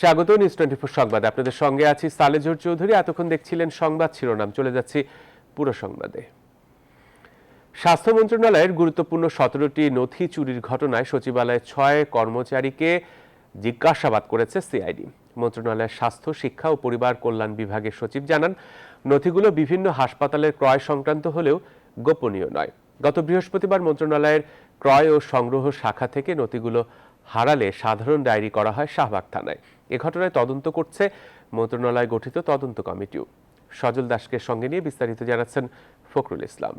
স্বাগত নিউজ 24 সংবাদে আপনাদের সঙ্গে আছি সালেজুর চৌধুরী। এতক্ষণ দেখছিলেন সংবাদ শিরোনাম, চলে যাচ্ছি পুরো সংবাদে। স্বাস্থ্য মন্ত্রণালয়ের গুরুত্বপূর্ণ 17টি নথি চুরির ঘটনায় সচিবালয়ের 6 কর্মচারীকে জিজ্ঞাসাবাদ করেছে সিআইডি। মন্ত্রণালয়ের স্বাস্থ্য, শিক্ষা ও পরিবার কল্যাণ বিভাগের সচিব জানান, নথিগুলো বিভিন্ন হাসপাতালের ক্রয় সংক্রান্ত হলেও গোপনীয় নয়। গত বৃহস্পতিবার মন্ত্রণালয়ের ক্রয় ও সংগ্রহ শাখা থেকে নথিগুলো হারালে সাধারণ ডায়েরি করা হয় শাহবাগ থানায়। এ ঘটনায় তদন্ত করছে মন্ত্রণালয় গঠিত তদন্ত কমিটিও। সজল দাসকে সঙ্গে নিয়ে বিস্তারিত জানাচ্ছেন ফখরুল ইসলাম।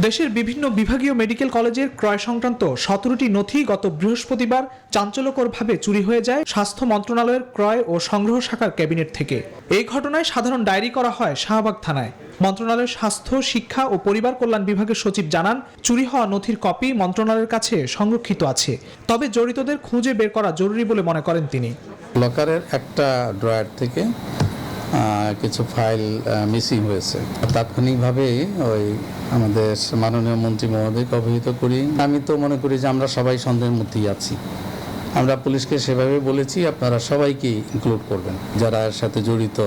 দেশের বিভিন্ন বিভাগীয় মেডিকেল কলেজের ক্রয় সংক্রান্ত 17টি নথি গত বৃহস্পতিবার চাঞ্চল্যকরভাবে চুরি হয়ে যায় স্বাস্থ্য মন্ত্রণালয়ের ক্রয় ও সংগ্রহ শাখার ক্যাবিনেট থেকে। এই ঘটনায় সাধারণ ডায়েরি করা হয় শাহবাগ থানায়। মন্ত্রণালয়ের স্বাস্থ্য, শিক্ষা ও পরিবার কল্যাণ বিভাগের সচিব জানান, চুরি হওয়া নথির কপি মন্ত্রণালয়ের কাছে সংরক্ষিত আছে, তবে জড়িতদের খুঁজে বের করা জরুরি বলে মনে করেন তিনি। লকারের একটা ড্রয়ার থেকে কিছু ফাইল মিসিং হয়েছে। তাৎক্ষণিকভাবে ওই আমাদের মাননীয় মন্ত্রী মহোদয়কে অবহিত করি। আমি তো মনে করি যে আমরা সবাই সন্দেহের মধ্যেই আছি। আমরা পুলিশকে সেভাবে বলেছি, আপনারা সবাইকে ইনক্লুড করবেন যারা এর সাথে জড়িত,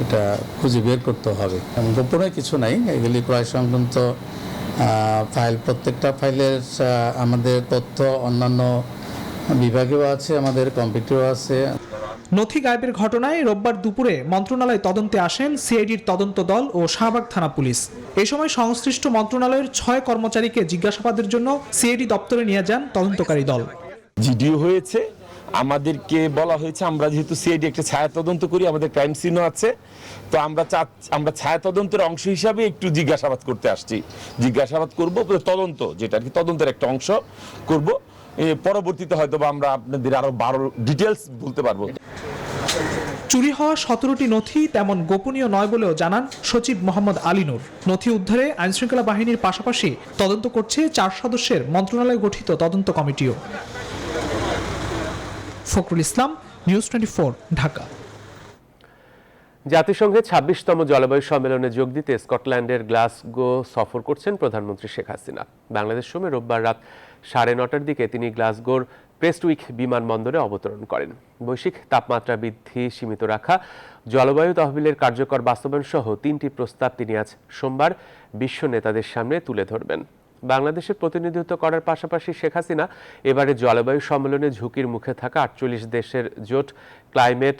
এটা খুঁজে বের করতে হবে। গোপনে কিছু নাই, এগুলি ক্রয় সংক্রান্ত ফাইল। প্রত্যেকটা ফাইলের আমাদের তথ্য অন্যান্য বিভাগেও আছে, আমাদের কম্পিউটারও আছে। নথি গায়েবের ঘটনায় রোববার দুপুরে মন্ত্রণালয় তদন্তে আসেন সিআইডির তদন্ত দল ও শাহবাগ থানা পুলিশ। এই সময় সংশ্লিষ্ট মন্ত্রণালয়ের 6 কর্মচারীকে জিজ্ঞাসাবাদের জন্য সিআইডি দপ্তরে নিয়ে যান তদন্তকারী দল। জিডিও হয়েছে, আমাদেরকে বলা হয়েছে আমরা যেহেতু সিআইডি একটা ছায়া তদন্ত করি, আমাদের ক্রাইম সিনও আছে, তো আমরা ছায়া তদন্তের অংশ হিসাবে একটু জিজ্ঞাসাবাদ করতে আসছি। জিজ্ঞাসাবাদ করব, তদন্ত যেটা আর কি তদন্তের একটা অংশ করব। পরবর্তীতে হয়তো আমরা আপনাদের আরো 12 ডিটেলস বলতে পারবো। চুরি হওয়া 17টি নথি তেমন গোপনীয় নয় বলেও জানান সচিব মোহাম্মদ আলী নূর। নথি উদ্ধারে আইনশৃঙ্খলা বাহিনীর পাশাপাশি তদন্ত করছে 4 সদস্যের মন্ত্রণালয় গঠিত তদন্ত কমিটিও। ফখরুল ইসলাম, নিউজ 24, ঢাকা। জাতিসংঘের 26তম জলবায়ু সম্মেলনে যোগ দিতে স্কটল্যান্ডের গ্লাসগো সফর করছেন প্রধানমন্ত্রী শেখ হাসিনা। বাংলাদেশ সময় রোববার রাত 9:30টার দিকে তিনি গ্লাসগোর প্রেস্টউইক বিমানবন্দরে অবতরণ করেন। বৈশ্বিক তাপমাত্রা বৃদ্ধি সীমিত রাখা, জলবায়ু তহবিলের কার্যকর বাস্তবায়ন সহ 3টি প্রস্তাব তিনি আজ সোমবার বিশ্ব নেতাদের সামনে তুলে ধরবেন। বাংলাদেশের প্রতিনিধিত্ব করার পাশাপাশি শেখ হাসিনা এবারে জলবায়ু সম্মেলনে ঝুঁকির মুখে থাকা 48 দেশের জোট ক্লাইমেট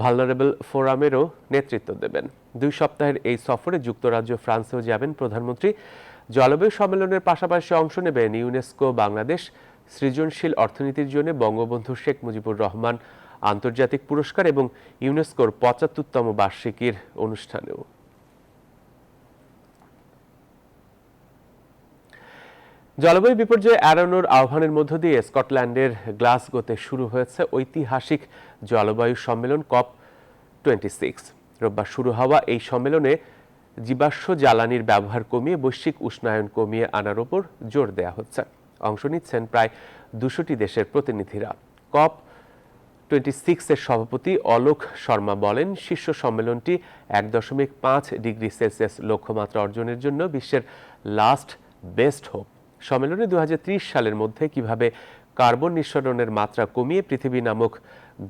ভালনারেবল ফোরামেরও নেতৃত্ব দেবেন। 2 সপ্তাহের এই সফরে যুক্তরাজ্য, ফ্রান্সেও যাবেন প্রধানমন্ত্রী। জলবায়ু সম্মেলনের পাশাপাশি অংশ নেবেন ইউনেস্কো বাংলাদেশ সৃজনশীল অর্থনীতির জন্য বঙ্গবন্ধু শেখ মুজিবুর রহমান আন্তর্জাতিক পুরস্কার এবং ইউনেস্কোর 75তম বার্ষিকীর অনুষ্ঠানেও। জলবায়ু বিপর্যয় এড়ানোর আহ্বানের মধ্য দিয়ে স্কটল্যান্ডের গ্লাসগোতে শুরু হয়েছে ঐতিহাসিক জলবায়ু সম্মেলন COP26। রোববার শুরু হওয়া এই সম্মেলনে জীবাশ্ম জ্বালানির ব্যবহার কমিয়ে বৈশ্বিক উষ্ণায়ন কমিয়ে আনার উপর জোর দেওয়া হচ্ছে। অংশ নিচ্ছেন প্রায় 200টি দেশের প্রতিনিধিরা। COP26 এর সভাপতি অলোক শর্মা বলেন, শীর্ষ সম্মেলনটি 1.5 ডিগ্রি সেলসিয়াস লক্ষ্যমাত্রা অর্জনের জন্য বিশ্বের লাস্ট বেস্ট হোপ। সম্মেলনে 2030 সালের মধ্যে কিভাবে কার্বন নিঃসরণের মাত্রা কমিয়ে পৃথিবী নামক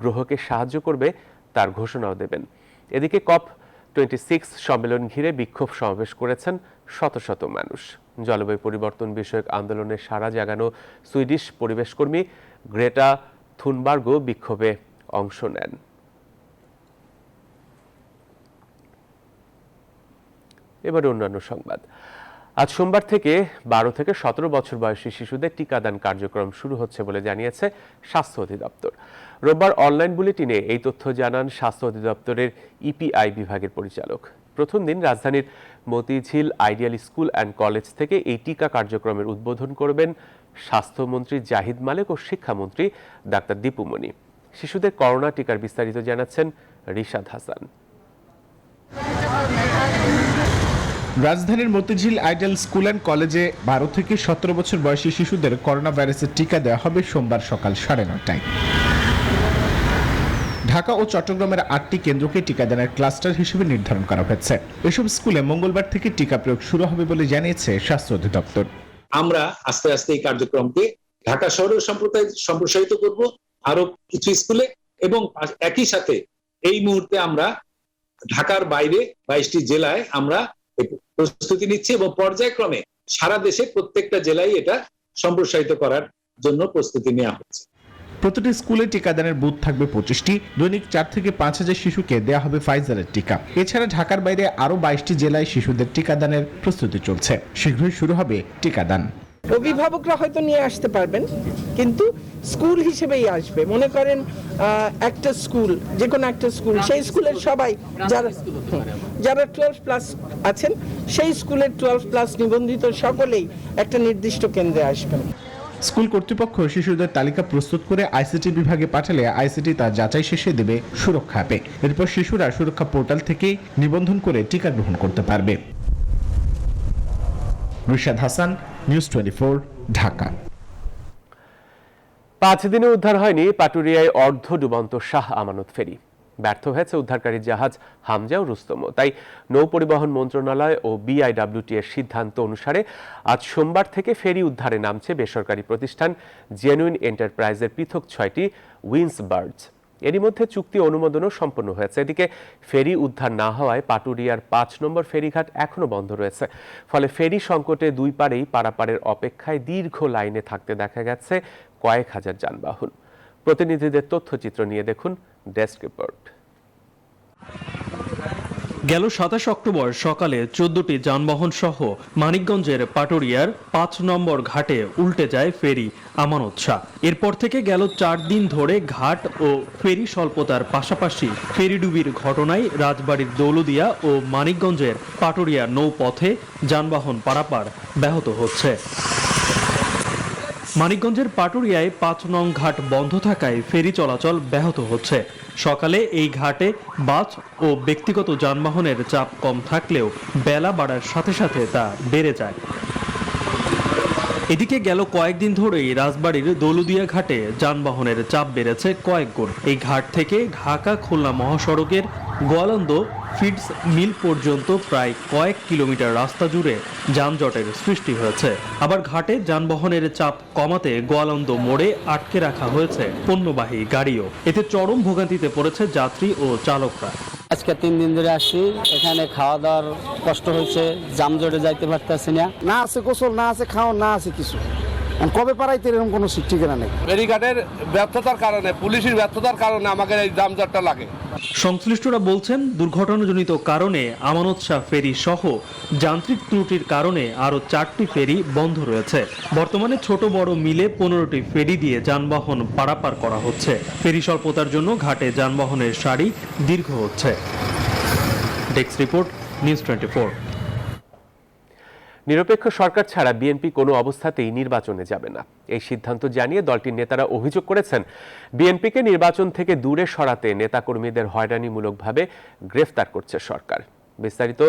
গ্রহকে সাহায্য করবে তার ঘোষণাও দেবেন। এদিকে COP26 সম্মেলন ঘিরে বিক্ষোভ সমাবেশ করেছেন শত শত মানুষ। জলবায়ু পরিবর্তন বিষয়ক আন্দোলনে সাড়া জাগানো সুইডিশ পরিবেশকর্মী গ্রেটা থুনবার্গও বিক্ষোভে অংশ নেন। এবারে অন্যান্য সংবাদ। আজ সোমবার থেকে 12 থেকে 17 বছর বয়সী শিশুদের টিকাদান কার্যক্রম শুরু হচ্ছে বলে জানিয়েছে স্বাস্থ্য অধিদপ্তর। রোববার অনলাইন বুলেটিনে এই তথ্য জানান স্বাস্থ্য অধিদপ্তরের ইপিআই বিভাগের পরিচালক। প্রথম দিন রাজধানীর Motijheel ideal school and college থেকে এই টিকা কার্যক্রমের উদ্বোধন করবেন স্বাস্থ্যমন্ত্রী জাহিদ মালেক ও শিক্ষামন্ত্রী ডাক্তার দীপু মনি। শিশুদের করোনা টিকার বিস্তারিত জানাচ্ছেন রিশাদ হাসান। রাজধানীর মতিঝিল আইডিয়াল স্কুল অ্যান্ড কলেজে 12 থেকে 17 বছর বয়সী শিশুদের করোনা ভাইরাসের টিকা দেওয়া হবে সোমবার সকাল 9:30টায়। ঢাকা ও চট্টগ্রামের 8টি কেন্দ্রকে টিকাদানের ক্লাস্টার হিসেবে নির্ধারণ করা হয়েছে। এসব স্কুলে মঙ্গলবার থেকে টিকা প্রয়োগ শুরু হবে বলে জানিয়েছে স্বাস্থ্য অধিদপ্তর। আমরা আস্তে আস্তে এই কার্যক্রমকে ঢাকা শহরেও সম্প্রসারিত করব আরো কিছু স্কুলে, এবং একই সাথে এই মুহূর্তে আমরা ঢাকার বাইরে 22টি জেলায় আমরা প্রস্তুতি নিচ্ছি এবং পর্যায়ক্রমে সারা দেশে প্রত্যেকটা জেলায় এটা সম্প্রসারিত করার জন্য প্রস্তুতি নেওয়া হচ্ছে। প্রতিটি স্কুলে টিকাদানের বুথ থাকবে 25টি। দৈনিক 4 থেকে 5,000 শিশুকে দেওয়া হবে ফাইজারের টিকা। এছাড়া ঢাকার বাইরে আরো 22টি জেলায় শিশুদের টিকাদানের প্রস্তুতি চলছে। শীঘ্রই শুরু হবে টিকাদান। অভিভাবকরা হয়তো নিয়ে আসতে পারবেন, কিন্তু স্কুল হিসেবেই আসবে। মনে করেন একটা স্কুল, যে কোনো একটা স্কুল, সেই স্কুলের সবাই যারা 12+ আছেন, সেই স্কুলের 12+ নিবন্ধিত সকলেই একটা নির্দিষ্ট কেন্দ্রে আসবেন। স্কুল কর্তৃপক্ষ শিশুদের তালিকা প্রস্তুত করে আইসিটি বিভাগে পাঠালে আইসিটি তা যাচাই শেষে দেবে সুরক্ষা অ্যাপে। এরপর শিশুরা সুরক্ষা পোর্টাল থেকেই নিবন্ধন করে টিকা গ্রহণ করতে পারবে। নুরশাদ হাসান, নিউজ 24, ঢাকা। 5 দিনে উদ্ধার হয়নি পাটুরিয়ায় অর্ধ ডুবন্ত শাহ আমানত ফেরি। ব্যর্থ হয়েছে উদ্ধারকারী জাহাজ হামজা ও রুস্তমও। তাই নৌ পরিবহন মন্ত্রণালয় ও বিআইডব্লিউটি এর সিদ্ধান্ত অনুসারে আজ সোমবার থেকে ফেরি উদ্ধারে নামছে বেসরকারি প্রতিষ্ঠান জেনুইন এন্টারপ্রাইজের পৃথক 6টি উইন্স বার্ডস। এরই মধ্যে চুক্তি অনুমোদনও সম্পন্ন হয়েছে। এদিকে ফেরি উদ্ধার না হওয়ায় পাটুরিয়ার 5 নম্বর ফেরিঘাট এখনো বন্ধ রয়েছে। ফলে ফেরি সংকটে দুই পারেই পারাপারের অপেক্ষায় দীর্ঘ লাইনে থাকতে দেখা গেছে কয়েক হাজার যানবাহন। প্রতিনিধিদের তথ্যচিত্র নিয়ে দেখুন ডেস্ক রিপোর্ট। গেল 27 অক্টোবর সকালে 14টি যানবাহন সহ মানিকগঞ্জের পাটুরিয়ার 5 নম্বর ঘাটে উল্টে যায় ফেরি আমানত শাহ। এরপর থেকে গেল 4 দিন ধরে ঘাট ও ফেরি স্বল্পতার পাশাপাশি ফেরিডুবির ঘটনায় রাজবাড়ির দৌলদিয়া ও মানিকগঞ্জের পাটুরিয়া নৌপথে যানবাহন পারাপার ব্যাহত হচ্ছে। মানিকগঞ্জের পাটুরিয়ায় 5 নং ঘাট বন্ধ থাকায় ফেরি চলাচল ব্যাহত হচ্ছে। সকালে এই ঘাটে বাস ও ব্যক্তিগত যানবাহনের চাপ কম থাকলেও বেলা বাড়ার সাথে সাথে তা বেড়ে যায়। এদিকে গেল কয়েকদিন ধরেই রাজবাড়ির দৌলদিয়া ঘাটে যানবাহনের চাপ বেড়েছে কয়েক গুণ। এই ঘাট থেকে ঢাকা খুলনা মহাসড়কের গোয়ালন্দ ফিডস মিল পর্যন্ত প্রায় কয়েক কিলোমিটার রাস্তা জুড়ে যানজটের সৃষ্টি হয়েছে। আবার ঘাটে যানবাহনের চাপ কমাতে গোয়ালন্দ মোড়ে আটকে রাখা হয়েছে পণ্যবাহী গাড়িও। এতে চরম ভোগান্তিতে পড়েছে যাত্রী ও চালকরা। আজকে 3 দিন ধরে আসছি, এখানে খাওয়া দাওয়ার কষ্ট হয়েছে, জামজটে যাইতে পারতেছি না। না আছে গোসল, না আছে খাওয়া, না আছে কিছু। কবে পারাইতে এরকম কোনো ঠিকানা নেই। ফেরিঘাটের ব্যর্থতার কারণে, পুলিশের ব্যর্থতার কারণে আমাদের এই যানজটটা লাগে। সংশ্লিষ্টরা বলছেন দুর্ঘটনাজনিত কারণে আমানত শাহ ফেরি সহ যান্ত্রিক ত্রুটির কারণে আরও 4টি ফেরি বন্ধ রয়েছে। বর্তমানে ছোট বড় মিলে 15টি ফেরি দিয়ে যানবাহন পারাপার করা হচ্ছে। ফেরি স্বল্পতার জন্য ঘাটে যানবাহনের সারি দীর্ঘ হচ্ছে। Desk report, news 24। নিরপেক্ষ সরকার ছাড়া বিএনপি কোনো অবস্থাতেই নির্বাচনে যাবে না, এই সিদ্ধান্ত জানিয়ে দলটির নেতারা অভিযোগ করেছেন বিএনপিকে নির্বাচন থেকে দূরে সরাতে নেতাকর্মীদের হয়রানিমূলকভাবে গ্রেফতার করছে সরকার। বিস্তারিত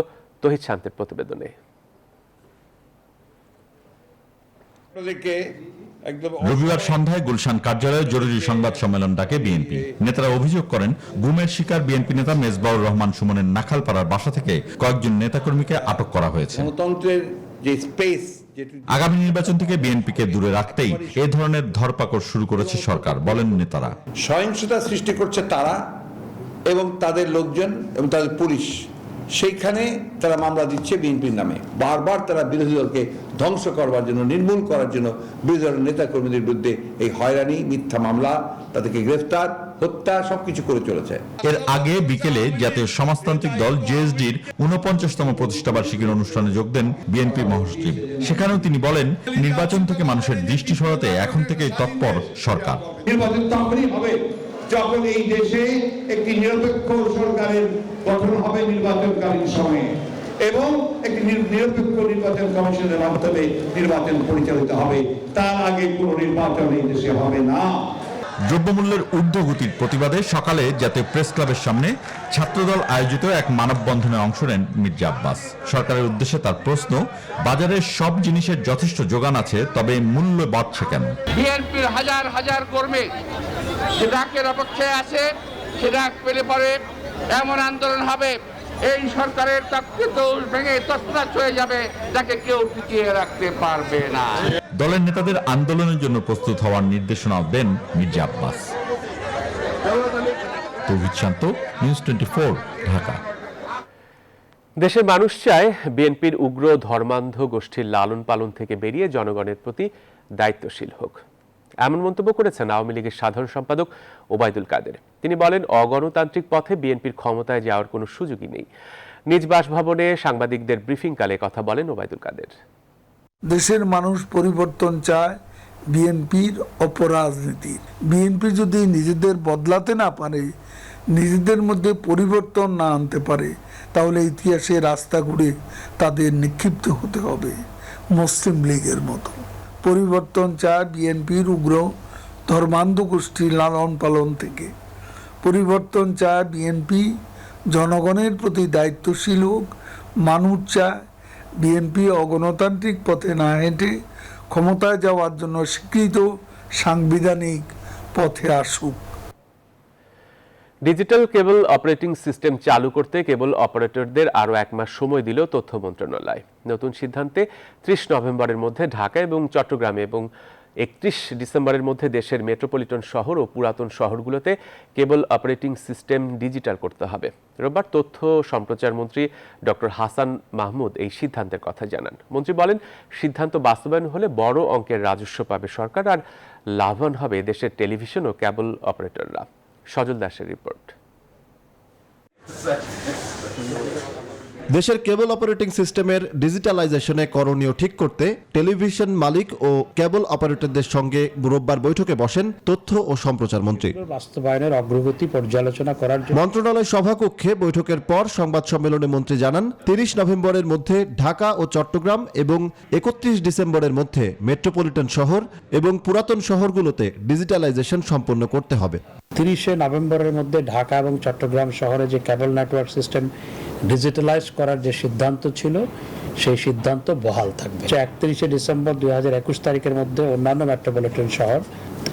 তহিদ শান্তের প্রতিবেদনে। রবিবার সন্ধ্যায় গুলশান কার্যালয়ে জরুরি সংবাদ সম্মেলন ডাকে বিএনপি নেতারা। অভিযোগ করেন গুমের শিকার বিএনপি নেতা মেজবাউর রহমান সুমনের নাখালপাড়ার বাসা থেকে কয়েকজন নেতাকর্মীকে আটক করা হয়েছে। আগামী নির্বাচন থেকে বিএনপিকে দূরে রাখতেই এ ধরনের ধরপাকড় শুরু করেছে সরকার, বলেন নেতারা। সহিংসতা সৃষ্টি করছে তারা এবং তাদের লোকজন এবং তাদের পুলিশ, সেইখানে তারা মামলা দিচ্ছে বিএনপির নামে। বারবার তারা বিরোধী দলকে ধ্বংস করবার জন্য, নির্মূল করার জন্য বিরোধী দলের নেতা কর্মীদের বিরুদ্ধে এই হয়রানি, মিথ্যা মামলা, তাদেরকে গ্রেফতার, হত্যা সবকিছু করে চলেছে। এর আগে বিকেলে জাতীয় সমাজতান্ত্রিক দল জেএসডির 49তম প্রতিষ্ঠাবার্ষিকীর অনুষ্ঠানে যোগ দেন বিএনপি মহাসচিব। সেখানেও তিনি বলেন, নির্বাচন থেকে মানুষের দৃষ্টি সরাতে এখন থেকেই তৎপর সরকার। নির্বাচন তখনই হবে যখন এই দেশে একটি নিরপেক্ষ সরকারের গঠন হবে নির্বাচনকালীন সময়ে, এবং একটি নিরপেক্ষ নির্বাচন কমিশনের মাধ্যমে নির্বাচন পরিচালিত হবে। তার আগে কোনো নির্বাচন এই দেশে হবে না। দ্রব্যমূল্যের ঊর্ধ্বগতির প্রতিবাদে সকালে জাতীয় প্রেস ক্লাবের সামনে ছাত্রদল আয়োজিত এক মানববন্ধনে অংশ নেন মির্জা আব্বাস। সরকারের উদ্দেশ্যে তার প্রশ্ন, বাজারে সব জিনিসের যথেষ্ট যোগান আছে, তবে মূল্য বাড়ছে কেন? বিএনপির হাজার হাজার কর্মী সেটাকের অপেক্ষায় আছে, সেটা পেলে পরে এমন আন্দোলন হবে এই সরকারের তত্ত্ব ভেঙে তছনছ হয়ে যাবে, যাকে কেউ টিকিয়ে রাখতে পারবে না। দলের নেতাদের আন্দোলনের জন্য প্রস্তুত হওয়ার নির্দেশনাও দেন মির্জা আব্বাস। তৌহিদ শান্ত, নিউজ 24, ঢাকা। দেশের মানুষ চায় বিএনপির উগ্র ধর্মান্ধ গোষ্ঠীর লালন পালন থেকে বেরিয়ে জনগণের প্রতি দায়িত্বশীল হোক, এমন মন্তব্য করেছেন আওয়ামী লীগের সাধারণ সম্পাদক ওবায়দুল কাদের। তিনি বলেন, অগণতান্ত্রিক পথে বিএনপির ক্ষমতায় যাওয়ার কোনো সুযোগই নেই। নিজ বাসভবনে সাংবাদিকদের ব্রিফিংকালে কথা বলেন ওবায়দুল কাদের। দেশের মানুষ পরিবর্তন চায় বিএনপির অপরাজনীতির। বিএনপি যদি নিজেদের বদলাতে না পারে, নিজেদের মধ্যে পরিবর্তন না আনতে পারে, তাহলে ইতিহাসে রাস্তা ঘুরে তাদের নিক্ষিপ্ত হতে হবে মুসলিম লীগের মতো। পরিবর্তন চায় বিএনপির উগ্র ধর্মান্ধ গোষ্ঠীর লালন পালন থেকে। পরিবর্তন চায় বিএনপি জনগণের প্রতি দায়িত্বশীল হোক। মানুষ চায় বিএনপি অগণতান্ত্রিক পথে না হেঁটে ক্ষমতায় যাওয়ার জন্য স্বীকৃত সাংবিধানিক পথে আসুক। ডিজিটাল কেবল অপারেটিং সিস্টেম চালু করতে কেবল অপারেটরদের আরও 1 মাস সময় দিল তথ্য মন্ত্রণালয়। নতুন সিদ্ধান্তে 30 নভেম্বরের মধ্যে ঢাকা এবং চট্টগ্রামে এবং 31 ডিসেম্বরের মধ্যে দেশের মেট্রোপলিটন শহর ও পুরাতন শহরগুলোতে কেবল অপারেটিং সিস্টেম ডিজিটাল করতে হবে। রোববার তথ্য সম্প্রচার মন্ত্রী ডক্টর হাসান মাহমুদ এই সিদ্ধান্তের কথা জানান। মন্ত্রী বলেন, সিদ্ধান্ত বাস্তবায়ন হলে বড় অঙ্কের রাজস্ব পাবে সরকার, আর লাভবান হবে দেশের টেলিভিশন ও কেবল অপারেটররা। সজল দাসের রিপোর্ট। দেশের কেবল অপারেটিং সিস্টেমের ডিজিটালাইজেশনে করণীয় ঠিক করতে টেলিভিশন মালিক ও কেবল অপারেটরদের সঙ্গে রোববার বৈঠকে বসেন তথ্য ও সম্প্রচার মন্ত্রী। বাস্তবায়নের অগ্রগতি পর্যালোচনা করার জন্য মন্ত্রণালয় সভাকক্ষে বৈঠকের পর সংবাদ সম্মেলনে মন্ত্রী জানান, 30 নভেম্বরের মধ্যে ঢাকা ও চট্টগ্রাম এবং 31 ডিসেম্বরের মধ্যে মেট্রোপলিটন শহর এবং পুরাতন শহরগুলোতে ডিজিটালাইজেশন সম্পন্ন করতে হবে। 30 নভেম্বরের মধ্যে ঢাকা এবং চট্টগ্রাম শহরে যে কেবল নেটওয়ার্ক সিস্টেম ডিজিটালাইজ করার যে সিদ্ধান্ত ছিল, সেই সিদ্ধান্ত বহাল থাকবে। 31 ডিসেম্বর 2021 তারিখের মধ্যে অন্যান্য মেট্রোপলিটন শহর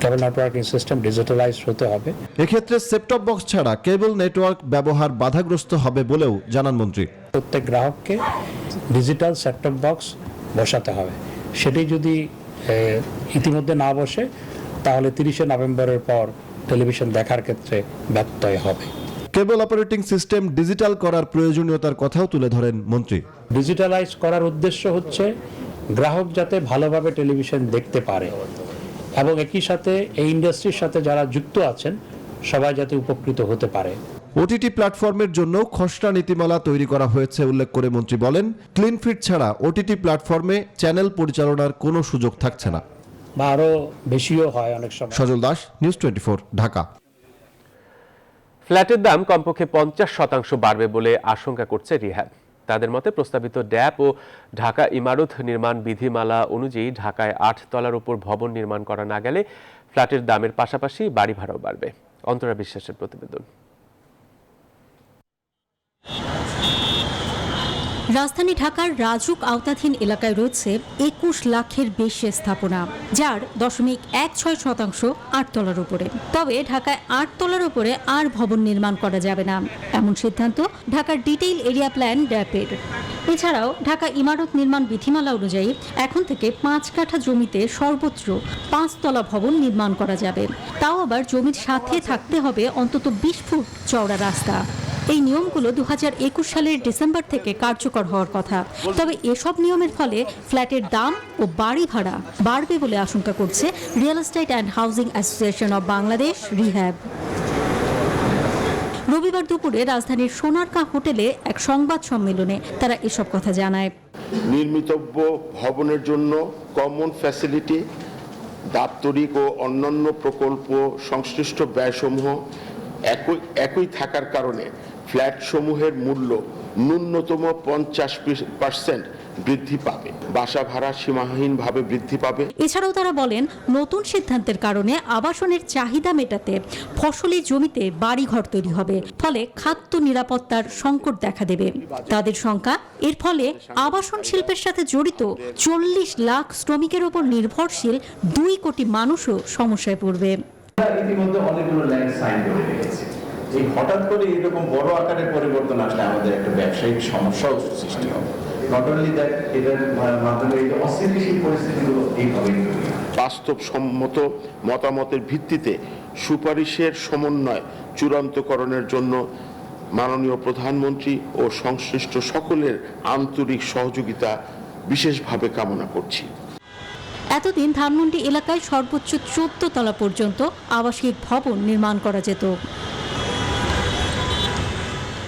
কেবল নেটওয়ার্কিং সিস্টেম ডিজিটালাইজ হতে হবে। এক্ষেত্রে সেটটপ বক্স ছাড়া কেবল নেটওয়ার্ক ব্যবহার বাধাগ্রস্ত হবে বলেও জানান মন্ত্রী। প্রত্যেক গ্রাহককে ডিজিটাল সেটটপ বক্স বসাতে হবে। সেটি যদি ইতিমধ্যে না বসে, তাহলে 30 নভেম্বরের পর টেলিভিশন দেখার ক্ষেত্রে ব্যত্যয় হবে। কেবল অপারেটিং সিস্টেম ডিজিটাল করার প্রয়োজনীয়তার কথাও তুলে ধরেন মন্ত্রী। ডিজিটালাইজ করার উদ্দেশ্য হচ্ছে গ্রাহক যাতে ভালোভাবে টেলিভিশন দেখতে পারে এবং একই সাথে এই ইন্ডাস্ট্রির সাথে যারা যুক্ত আছেন সবাই যাতে উপকৃত হতে পারে। ওটিটি প্ল্যাটফর্মের জন্য খসড়া নীতিমালা তৈরি করা হয়েছে উল্লেখ করে মন্ত্রী বলেন, ক্লিন ফিট ছাড়া ওটিটি প্ল্যাটফর্মে চ্যানেল পরিচালনার কোনো সুযোগ থাকছে না, বা আরো বেশিও হয় অনেক সময়। সজল দাস, নিউজ 24, ঢাকা। ফ্ল্যাটের দাম কমপক্ষে 50% বাড়বে বলে আশঙ্কা করছে রিহ্যাব। তাদের মতে প্রস্তাবিত ড্যাপ ও ঢাকা ইমারত নির্মাণ বিধিমালা অনুযায়ী ঢাকায় 8 তলার উপর ভবন নির্মাণ করা না গেলে ফ্ল্যাটের দামের পাশাপাশি বাড়ি ভাড়াও বাড়বে। অন্তরা বিশ্বাসের প্রতিবেদন। রাজধানী ঢাকার রাজুক আওতাধীন এলাকায় রয়েছে 21 লাখের বেশি স্থাপনা, যার 0.16% 8 তলার উপরে। তবে ঢাকায় 8 তলার উপরে আর ভবন নির্মাণ করা যাবে না, এমন সিদ্ধান্ত ঢাকার ডিটেইল এরিয়া প্ল্যান ড্যাপের। এছাড়াও ঢাকা ইমারত নির্মাণ বিধিমালা অনুযায়ী এখন থেকে 5 কাঠা জমিতে সর্বোচ্চ 5 তলা ভবন নির্মাণ করা যাবে। তাও আবার জমির সাথে থাকতে হবে অন্তত 20 ফুট চওড়া রাস্তা। এই নিয়মগুলো 2021 সালের ডিসেম্বর থেকে কার্যকর হওয়ার কথা। তবে এসব নিয়মের ফলে ফ্ল্যাটের দাম ও বাড়ি ভাড়া বাড়বে বলে আশঙ্কা করছে real estate and housing association of Bangladesh, rehab. রবিবার দুপুরে রাজধানীর সোনারগাঁ হোটেলে এক সংবাদ সম্মেলনে তারা এসব কথা জানায়। নির্মিতব্য ভবনের জন্য কমন ফ্যাসিলিটি, দাপ্তরিক ও অন্যান্য প্রকল্প সংশ্লিষ্ট ব্যয়সমূহ একই থাকার কারণে ফ্ল্যাট সমূহের মূল্য ন্যূনতম 50% বৃদ্ধি পাবে, বাসা ভাড়া সীমাহীনভাবে বৃদ্ধি পাবে। এছাড়াও তারা বলেন, নতুন সিদ্ধান্তের কারণে আবাসনের চাহিদা মেটাতে ফসলি জমিতে বাড়িঘর তৈরি হবে, ফলে খাদ্য নিরাপত্তার সংকট দেখা দেবে। তাদের শঙ্কা, এর ফলে আবাসন শিল্পের সাথে জড়িত 40 লাখ শ্রমিকের ওপর নির্ভরশীল 2 কোটি মানুষও সমস্যায় পড়বে। ইতিমধ্যে অনেকগুলো ল্যান্ড সাইন করে রেখেছে। এই হঠাৎ করে এরকম বড় আকারের পরিবর্তন আসলে আমাদের একটা ব্যবসায়িক সমস্যাও সৃষ্টি হবে। নট অনলি দ্যাট, এটার মাধ্যমে এই অস্থিতিশীল পরিস্থিতিগুলো বাস্তবসম্মত মতামতের ভিত্তিতে সুপারিশের সমন্বয় চূড়ান্তকরণের জন্য মাননীয় প্রধানমন্ত্রী ও সংশ্লিষ্ট সকলের আন্তরিক সহযোগিতা বিশেষভাবে কামনা করছি। এতদিন ধানমন্ডি এলাকায় সর্বোচ্চ 14 তলা পর্যন্ত আবাসিক ভবন নির্মাণ করা যেত।